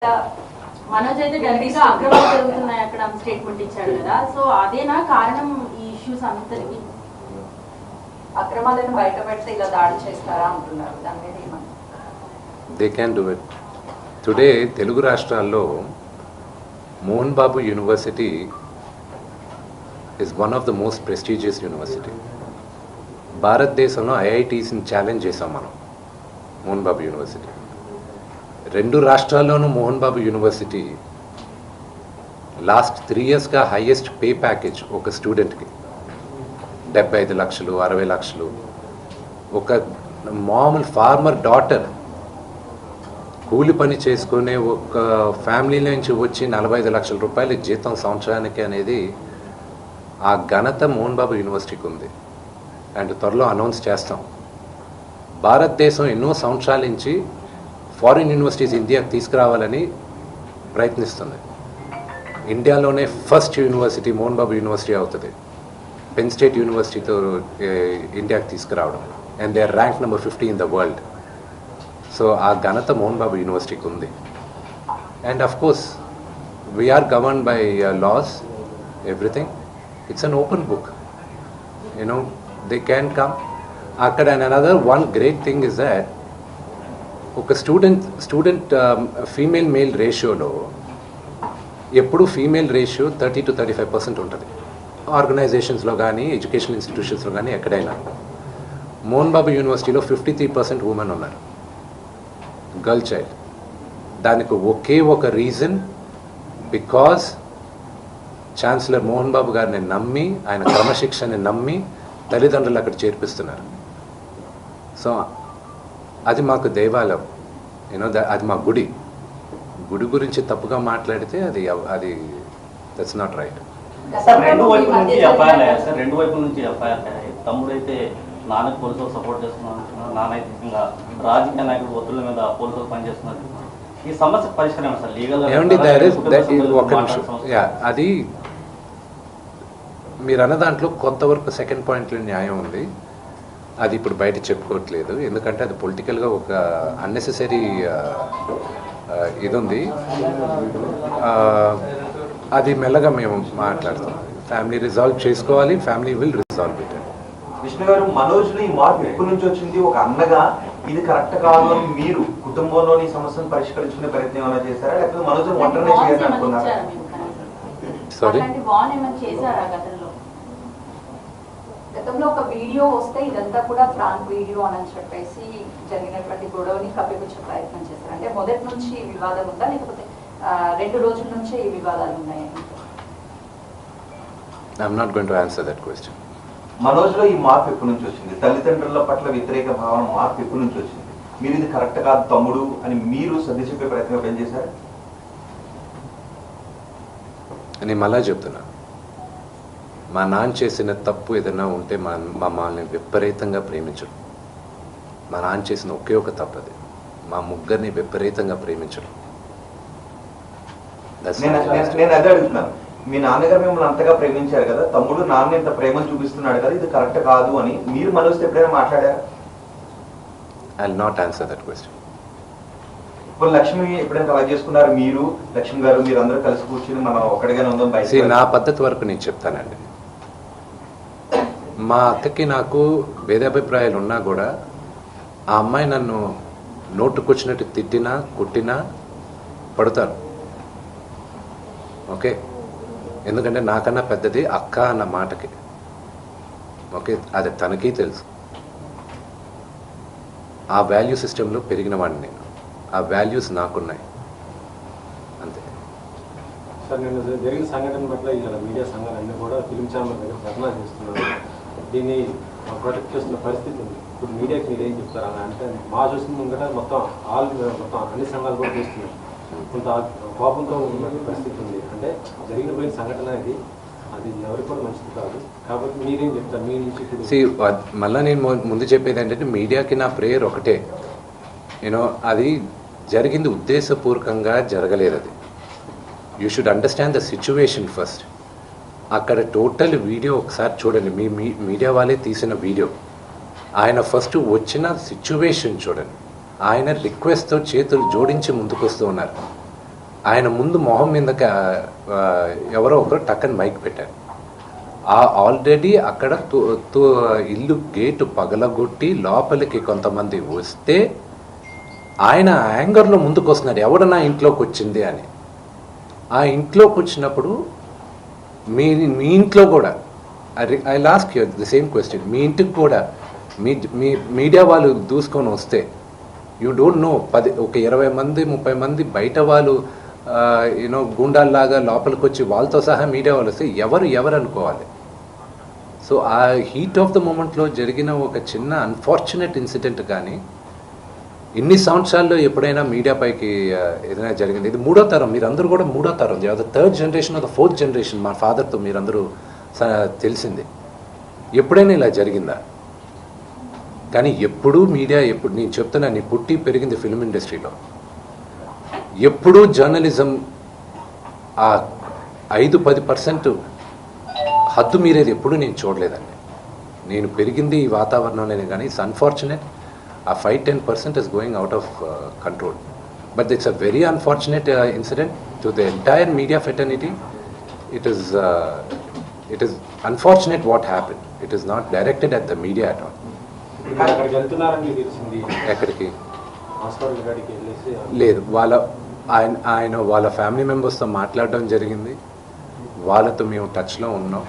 మనోజ్ అయితే ఢిల్లీలో అక్రమాలు జరుగుతున్నాయి అక్కడ స్టేట్మెంట్ ఇచ్చాడు కదా, సో అదేనా కారణం ఈ ఇష్యూస్ అంతటికి? అక్రమాలను బయట పెడితే ఇలా దాడి చేస్తారా అంటున్నారు, దాని మీద ఏమన్నా? They can do it. Today Telugu రాష్ట్రాల్లో Mohan Babu university is one of the most prestigious university. భారతదేశంలో ఐఐటీస్ని ఛాలెంజ్ చేసాం మనం మోహన్ బాబు యూనివర్సిటీ. రెండు రాష్ట్రాల్లోనూ మోహన్ బాబు యూనివర్సిటీ లాస్ట్ 3 yearsగా హైయెస్ట్ పే ప్యాకేజ్ ఒక స్టూడెంట్కి 75 లక్షలు 60 లక్షలు. ఒక మామూలు ఫార్మర్ డాటర్ కూలి పని చేసుకునే ఒక ఫ్యామిలీ నుంచి వచ్చి 45 లక్షల రూపాయల జీతం సంవత్సరానికి అనేది ఆ ఘనత మోహన్ బాబు యూనివర్సిటీకి ఉంది. అండ్ త్వరలో అనౌన్స్ చేస్తాం. భారతదేశం ఎన్నో సంవత్సరాల నుంచి ఫారిన్ యూనివర్సిటీస్ ఇండియాకి తీసుకురావాలని ప్రయత్నిస్తుంది. ఇండియాలోనే first university Mohan Babu university అవుతుంది. పెన్ స్టేట్ యూనివర్సిటీతో ఇండియాకి తీసుకురావడం. And they are rank number 50 in the world. So ఆ ఘనత మోహన్ బాబు యూనివర్సిటీకి ఉంది. And of course we are govern by laws, everything. It's an open book. You know, they can come. And another one great thing is that ఒక student female male రేషియోలో ఎప్పుడు female ratio 30 to 35% ఉంటుంది. ఆర్గనైజేషన్స్లో కానీ education ఇన్స్టిట్యూషన్స్లో కానీ ఎక్కడైనా. మోహన్ బాబు యూనివర్సిటీలో 53% women ఉన్నారు, girl child. దానికి ఒకే ఒక reason, because chancellor Mohan Babu గారిని నమ్మి, ఆయన క్రమశిక్షణని నమ్మి తల్లిదండ్రులు అక్కడ చేర్పిస్తున్నారు. సో అది మాకు దేవాలయం, యూనో, అది మా గుడి. గుడి గురించి తప్పుగా మాట్లాడితే అది దట్స్ నాట్ రైట్. రెండు వైపుల నుంచి ఎఫ్ఐఆర్ తమ్ముడైతే నాన్నకు పోలీసులు సపోర్ట్ చేస్తున్నారు, నానైతికంగా రాజకీయ నాయకుడు ఒత్తిళ్ల మీద పోలీసులు పనిచేస్తున్నారు. ఈ సమస్య పరిష్కారం సార్ లీగల్ ఒక నిమిషం. అది మీరు అన్న దాంట్లో కొంతవరకు సెకండ్ పాయింట్లో న్యాయం ఉంది. అది ఇప్పుడు బయట చెప్పుకోవట్లేదు, ఎందుకంటే అది పొలిటికల్గా ఒక అన్నెసెసరీ ఇది ఉంది. అది మెల్లగా మేము మాట్లాడతాం. ఫ్యామిలీ రిజాల్వ్ చేసుకోవాలి, family will resolve it. Vishnu గారు, మనోజ్లో ఈ మార్పు ఎప్పటి నుంచి వచ్చింది? ఒక అన్నగా ఇది కరెక్ట్ కాదు అని మీరు కుటుంబంలోని సమస్యను పరిష్కరించుకునే ప్రయత్నం ఏమైనా చేశారా, లేకపోతే మనోజ్ ఒంటరినే చేయాలనుకున్నారా? సారీ, గతంలో ఒక వీడియో వస్తే ఇదంతా కూడా ఫ్రాంక్ వీడియో అని చెప్పేసి జరిగినటువంటి గొడవని కప్పిపుచ్చే ప్రయత్నం చేశారు. అంటే మొదటి నుంచి ఈ వివాదం ఉందా, లేకపోతే 2 రోజుల నుంచే ఈ వివాదాలు ఉన్నాయని? I'm not going to answer that question. మనోజ్లో ఈ మార్పు ఎప్పటి నుంచి వచ్చింది? తల్లిదండ్రుల పట్ల వ్యతిరేక భావన మార్పు ఎప్పటి నుంచి వచ్చింది? మీరు ఇది కరెక్ట్ కాదు తమ్ముడు అని మీరు సర్ది చెప్పే ప్రయత్నం ఏం చేశారు? నేను మళ్ళా చెప్తున్నా, మా నాన్న చేసిన తప్పు ఏదైనా ఉంటే మమ్మల్ని విపరీతంగా ప్రేమించడం. మా నాన్న చేసిన ఒకే ఒక తప్పు అది, మా ముగ్గురిని విపరీతంగా ప్రేమించడం. నేను అదే అడుగుతున్నాను. మీ నాన్నగారు మిమ్మల్ని అంతగా ప్రేమించారు కదా, తమ్ముడు నాన్న ఇంత ప్రేమను చూపిస్తున్నాడు కదా, ఇది కరెక్ట్ కాదు అని మీరు మనోజ్తో ఎప్పుడైనా మాట్లాడారు? I will not answer that question. ఇప్పుడు లక్ష్మి ఎప్పుడైనా అలా చేసుకున్నారు? మీరు లక్ష్మి గారు మీరు అందరూ కలిసి కూర్చుని మనం ఒక్కడిగానే ఉందాం బయట? నా పద్ధతి వరకు నేను చెప్తానండి. మా అక్కకి నాకు భేదాభిప్రాయాలు ఉన్నా కూడా ఆ అమ్మాయి నన్ను నోటుకొచ్చినట్టు తిట్టినా కొట్టినా పడతాను. ఓకే, ఎందుకంటే నాకన్నా పెద్దది అక్క అన్న మాటకి. ఓకే, అది తనకి తెలుసు. ఆ వాల్యూ సిస్టంలో పెరిగిన వాడిని నేను. ఆ వాల్యూస్ నాకున్నాయి, అంతే. సార్, నేను జరిగిన సంఘటన పట్ల ఇలా మీడియా సంఘాలన్నీ కూడా ఫిలిం ఛానల్ దగ్గర ధర్నా చేస్తున్నారు. దీన్ని ప్రొటెక్ట్ చేస్తున్న పరిస్థితి ఉంది. ఇప్పుడు మీడియాకి మీరు ఏం చెప్తారు? అంటే మా చూసిన ముందట మొత్తం అన్ని సంఘాలు కూడా చేస్తున్నారు. కొంత కోపంతో ఉన్న పరిస్థితి ఉంది. అంటే జరిగిపోయిన సంఘటన అది ఎవరికి కూడా మంచిది కాదు. కాబట్టి మీరేం చెప్తారు? మీ నుంచి మళ్ళీ నేను ముందు చెప్పేది ఏంటంటే, మీడియాకి నా ప్రేయర్ ఒకటే. యూనో, అది జరిగింది ఉద్దేశపూర్వకంగా జరగలేదు. అది you should understand the situation first. అక్కడ టోటల్ వీడియో ఒకసారి చూడండి, మీ మీడియా వాళ్ళే తీసిన వీడియో. ఆయన ఫస్ట్ వచ్చిన సిచ్యువేషన్ చూడండి. ఆయన రిక్వెస్ట్తో చేతులు జోడించి ముందుకు వస్తూ ఉన్నారు. ఆయన ముందు మొహం మీదకి ఎవరో ఒకరు టక్కని మైక్ పెట్టారు. ఆల్రెడీ అక్కడ ఇల్లు గేటు పగలగొట్టి లోపలికి కొంతమంది వస్తే ఆయన యాంగర్లో ముందుకు వస్తున్నాడు, ఎవడు నా ఇంట్లోకి వచ్చింది అని. ఆ ఇంట్లోకి వచ్చినప్పుడు మీ ఇంట్లో కూడా I last you the same question, మీ ఇంటికి కూడా మీ మీడియా వాళ్ళు దూసుకొని వస్తే యూ డోంట్ నో, ఒక 20 మంది 30 మంది బయట వాళ్ళు యూనో గూండాల్లాగా లోపలికి వచ్చి వాళ్ళతో సహా మీడియా వాళ్ళు వస్తే ఎవరు అనుకోవాలి. సో ఆ హీట్ ఆఫ్ ద మూమెంట్లో జరిగిన ఒక చిన్న అన్ఫార్చునేట్ ఇన్సిడెంట్ కానీ ఇన్ని సంవత్సరాల్లో ఎప్పుడైనా మీడియా పైకి ఏదైనా జరిగింది. ఇది 3వ తరం, మీరందరూ కూడా 3వ తరం, the 3rd generation of the 4th generation. మా ఫాదర్తో మీరందరూ తెలిసింది. ఎప్పుడైనా ఇలా జరిగిందా? కానీ ఎప్పుడూ మీడియా, ఎప్పుడు నేను చెప్తున్నా, నీ పుట్టి పెరిగింది ఫిల్మ్ ఇండస్ట్రీలో, ఎప్పుడూ జర్నలిజం ఆ 5-10% హద్దు మీరేది ఎప్పుడూ నేను చూడలేదండి. నేను పెరిగింది ఈ వాతావరణంలోనే. కానీ ఇట్స్ అన్ఫార్చునేట్, ఆ 5-10% is going out of control. But it's a very unfortunate incident to the entire media fraternity. It is unfortunate what happened. It is not directed at the media at all. అక్కడికి వెళ్తున్నారని తెలిసింది. ఎక్కడికి? Hospital కాడికి వెళ్ళేసి లేదు, ఆయన వాళ్ళ family మెంబర్స్తో మాట్లాడడం జరిగింది. వాళ్ళతో మేము టచ్లో ఉన్నాం.